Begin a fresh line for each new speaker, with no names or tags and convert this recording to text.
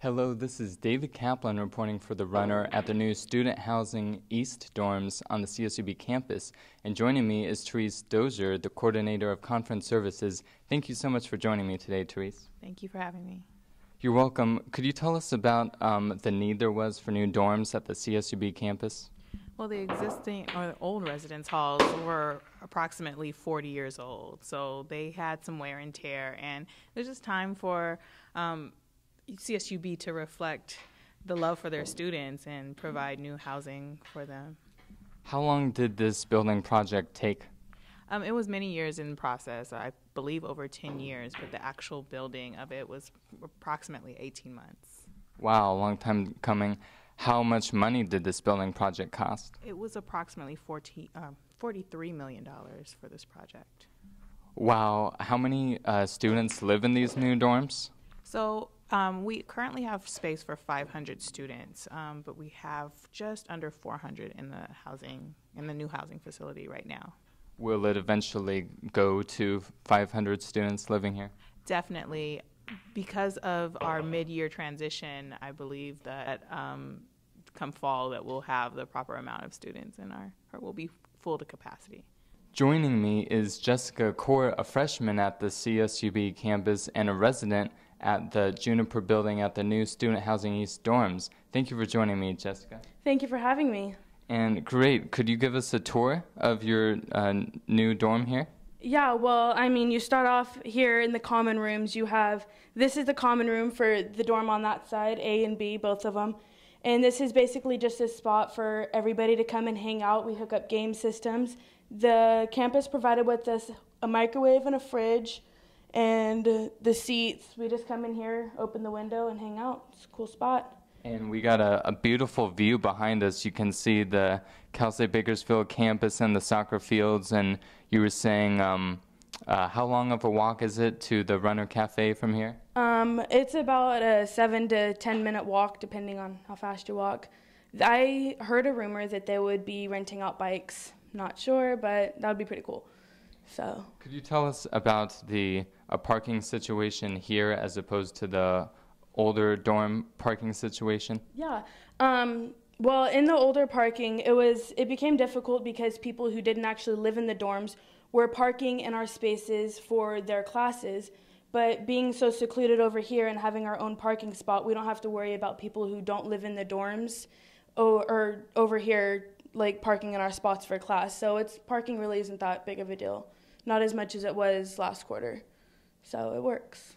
Hello, this is David Kaplan reporting for The Runner at the new Student Housing East dorms on the CSUB campus. And joining me is Therese Dozier, the coordinator of conference services. Thank you so much for joining me today, Therese.
Thank you for having me.
You're welcome. Could you tell us about the need there was for new dorms at the CSUB campus?
Well, the existing or old residence halls were approximately 40 years old, so they had some wear and tear, and it was just time for CSUB to reflect the love for their students and provide new housing for them.
How long did this building project take?
It was many years in process, I believe over 10 years, but the actual building of it was approximately 18 months.
Wow, a long time coming. How much money did this building project cost?
It was approximately $43 million for this project.
Wow, how many students live in these new dorms?
So we currently have space for 500 students, but we have just under 400 in the new housing facility right now.
Will it eventually go to 500 students living here?
Definitely. Because of our mid-year transition, I believe that come fall that we'll have the proper amount of students and we'll be full to capacity.
Joining me is Jessica Core, a freshman at the CSUB campus and a resident at the Juniper building at the new Student Housing East dorms. Thank you for joining me, Jessica.
Thank you for having me.
And great. Could you give us a tour of your new dorm here?
Yeah, well, I mean, you start off here in the common rooms. This is the common room for the dorm on that side, A and B, both of them. And this is basically just a spot for everybody to come and hang out. We hook up game systems. The campus provided with us a microwave and a fridge and the seats. We just come in here, open the window, and hang out. It's a cool spot.
And we got a beautiful view behind us. You can see the Cal State Bakersfield campus and the soccer fields. And you were saying, how long of a walk is it to the Runner Cafe from here?
It's about a 7 to 10 minute walk, depending on how fast you walk. I heard a rumor that they would be renting out bikes. Not sure, but that would be pretty cool. So. Could
you tell us about the parking situation here as opposed to the older dorm parking situation?
Yeah. Well, in the older parking, it became difficult because people who didn't actually live in the dorms were parking in our spaces for their classes. But being so secluded over here and having our own parking spot, we don't have to worry about people who don't live in the dorms or over here like parking in our spots for class. So parking really isn't that big of a deal. Not as much as it was last quarter. So it works.